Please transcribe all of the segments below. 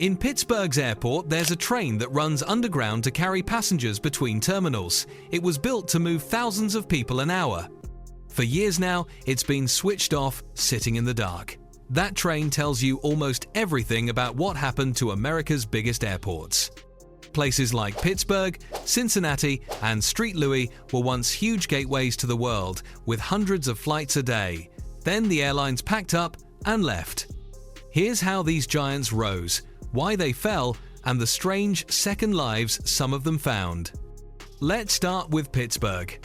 In Pittsburgh's airport, there's a train that runs underground to carry passengers between terminals. It was built to move thousands of people an hour. For years now, it's been switched off, sitting in the dark. That train tells you almost everything about what happened to America's biggest airports. Places like Pittsburgh, Cincinnati, and St. Louis were once huge gateways to the world, with hundreds of flights a day. Then the airlines packed up and left. Here's how these giants rose, why they fell, and the strange second lives some of them found. Let's start with Pittsburgh.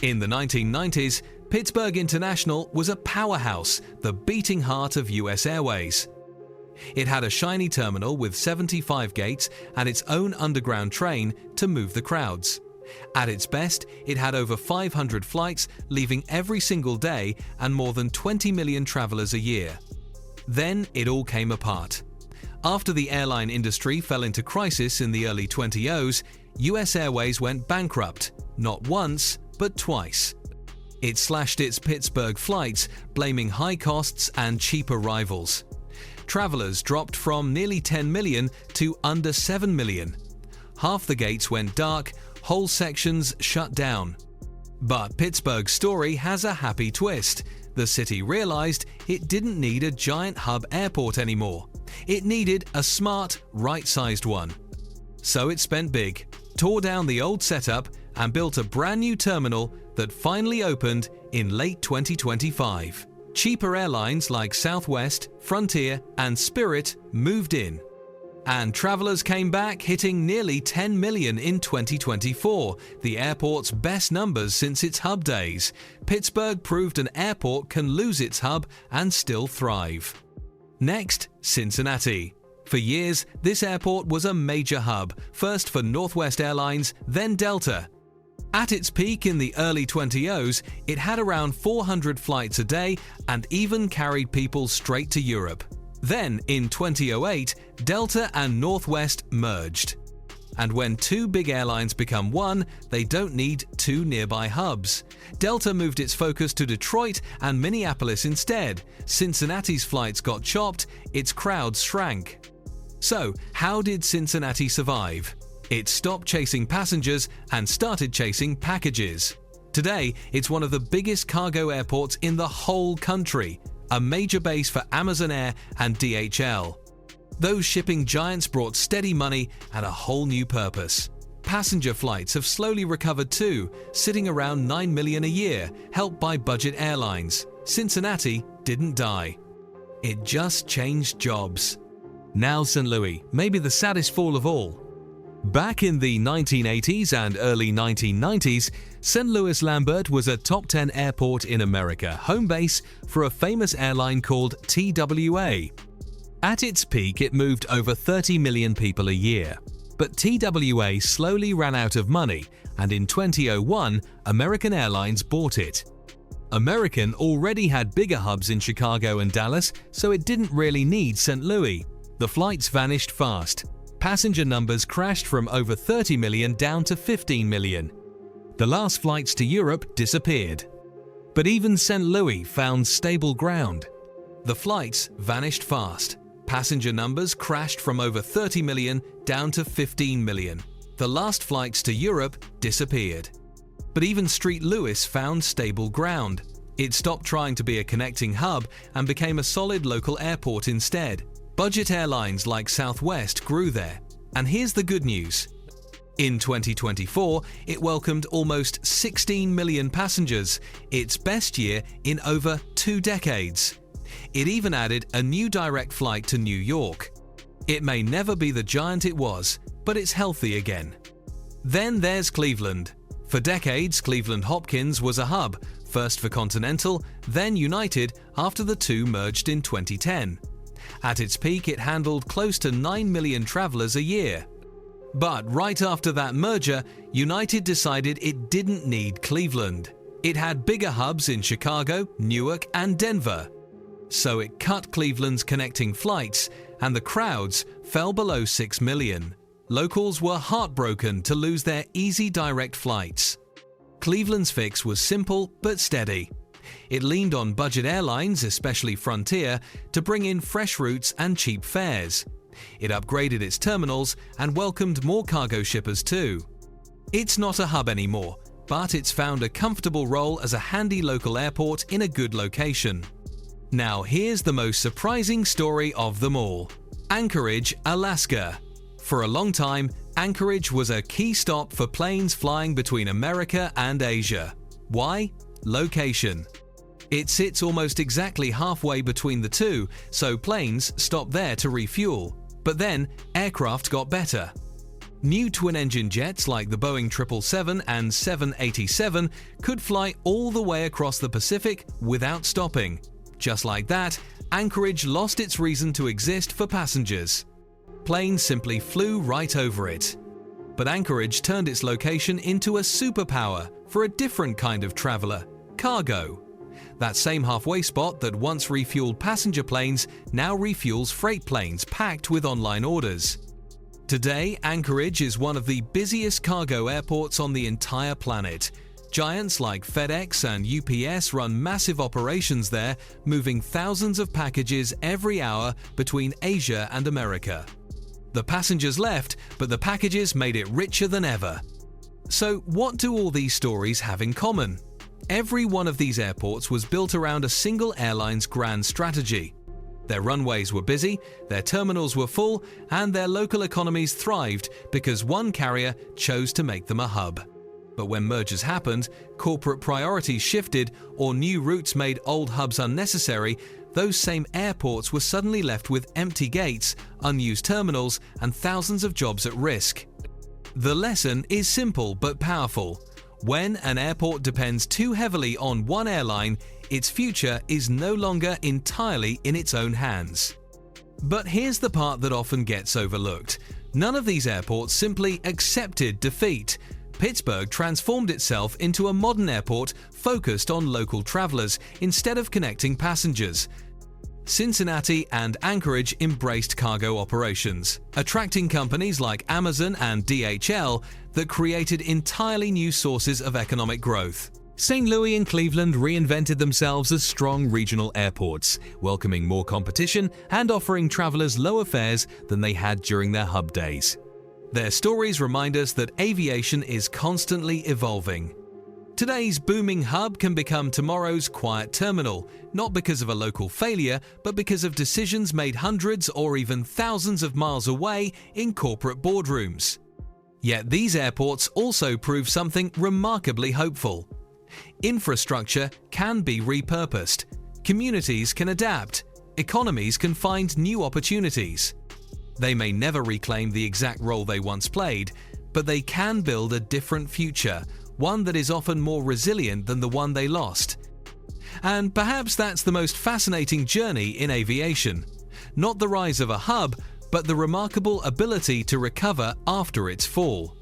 In the 1990s, Pittsburgh International was a powerhouse, the beating heart of US Airways. It had a shiny terminal with 75 gates and its own underground train to move the crowds. At its best, it had over 500 flights leaving every single day and more than 20 million travelers a year. Then it all came apart. After the airline industry fell into crisis in the early 2000s, US Airways went bankrupt, not once, but twice. It slashed its Pittsburgh flights, blaming high costs and cheap arrivals. Travelers dropped from nearly 10 million to under 7 million. Half the gates went dark, whole sections shut down. But Pittsburgh's story has a happy twist. The city realized it didn't need a giant hub airport anymore. It needed a smart, right-sized one. So it spent big, tore down the old setup, and built a brand new terminal that finally opened in late 2025. Cheaper airlines like Southwest, Frontier, and Spirit moved in. And travelers came back, hitting nearly 10 million in 2024, the airport's best numbers since its hub days. Pittsburgh proved an airport can lose its hub and still thrive. Next, Cincinnati. For years, this airport was a major hub, first for Northwest Airlines, then Delta. At its peak in the early 2000s, it had around 400 flights a day and even carried people straight to Europe. Then, in 2008, Delta and Northwest merged. And when two big airlines become one, they don't need two nearby hubs. Delta moved its focus to Detroit and Minneapolis instead. Cincinnati's flights got chopped, its crowds shrank. So, how did Cincinnati survive? It stopped chasing passengers and started chasing packages. Today, it's one of the biggest cargo airports in the whole country, a major base for Amazon Air and DHL. Those shipping giants brought steady money and a whole new purpose. Passenger flights have slowly recovered too, sitting around 9 million a year, helped by budget airlines. Cincinnati didn't die. It just changed jobs. Now St. Louis, maybe the saddest fall of all. Back in the 1980s and early 1990s, St. Louis Lambert was a top 10 airport in America, home base for a famous airline called TWA. At its peak, it moved over 30 million people a year. But TWA slowly ran out of money, and in 2001, American Airlines bought it. American already had bigger hubs in Chicago and Dallas, so it didn't really need St. Louis. The flights vanished fast. Passenger numbers crashed from over 30 million down to 15 million. The last flights to Europe disappeared. But even St. Louis found stable ground. The flights vanished fast. Passenger numbers crashed from over 30 million down to 15 million. The last flights to Europe disappeared. But even St. Louis found stable ground. It stopped trying to be a connecting hub and became a solid local airport instead. Budget airlines like Southwest grew there. And here's the good news. In 2024, it welcomed almost 16 million passengers, its best year in over 2 decades. It even added a new direct flight to New York. It may never be the giant it was, but it's healthy again. Then there's Cleveland. For decades, Cleveland Hopkins was a hub, first for Continental, then United after the two merged in 2010. At its peak, it handled close to 9 million travelers a year. But right after that merger, United decided it didn't need Cleveland. It had bigger hubs in Chicago, Newark, and Denver. So it cut Cleveland's connecting flights, and the crowds fell below 6 million. Locals were heartbroken to lose their easy direct flights. Cleveland's fix was simple but steady. It leaned on budget airlines, especially Frontier, to bring in fresh routes and cheap fares. It upgraded its terminals and welcomed more cargo shippers too. It's not a hub anymore, but it's found a comfortable role as a handy local airport in a good location. Now here's the most surprising story of them all. Anchorage, Alaska. For a long time, Anchorage was a key stop for planes flying between America and Asia. Why? Location. It sits almost exactly halfway between the two, so planes stop there to refuel. But then, aircraft got better. New twin-engine jets like the Boeing 777 and 787 could fly all the way across the Pacific without stopping. Just like that, Anchorage lost its reason to exist for passengers. Planes simply flew right over it. But Anchorage turned its location into a superpower for a different kind of traveler: cargo. That same halfway spot that once refueled passenger planes now refuels freight planes packed with online orders. Today, Anchorage is one of the busiest cargo airports on the entire planet. Giants like FedEx and UPS run massive operations there, moving thousands of packages every hour between Asia and America. The passengers left, but the packages made it richer than ever. So what do all these stories have in common? Every one of these airports was built around a single airline's grand strategy. Their runways were busy, their terminals were full, and their local economies thrived because one carrier chose to make them a hub. But when mergers happened, corporate priorities shifted, or new routes made old hubs unnecessary, those same airports were suddenly left with empty gates, unused terminals, and thousands of jobs at risk. The lesson is simple but powerful. When an airport depends too heavily on one airline, its future is no longer entirely in its own hands. But here's the part that often gets overlooked. None of these airports simply accepted defeat. Pittsburgh transformed itself into a modern airport focused on local travelers instead of connecting passengers. Cincinnati and Anchorage embraced cargo operations, attracting companies like Amazon and DHL that created entirely new sources of economic growth. St. Louis and Cleveland reinvented themselves as strong regional airports, welcoming more competition and offering travelers lower fares than they had during their hub days. Their stories remind us that aviation is constantly evolving. Today's booming hub can become tomorrow's quiet terminal, not because of a local failure, but because of decisions made hundreds or even thousands of miles away in corporate boardrooms. Yet these airports also prove something remarkably hopeful. Infrastructure can be repurposed, communities can adapt, economies can find new opportunities. They may never reclaim the exact role they once played, but they can build a different future, one that is often more resilient than the one they lost. And perhaps that's the most fascinating journey in aviation. Not the rise of a hub, but the remarkable ability to recover after its fall.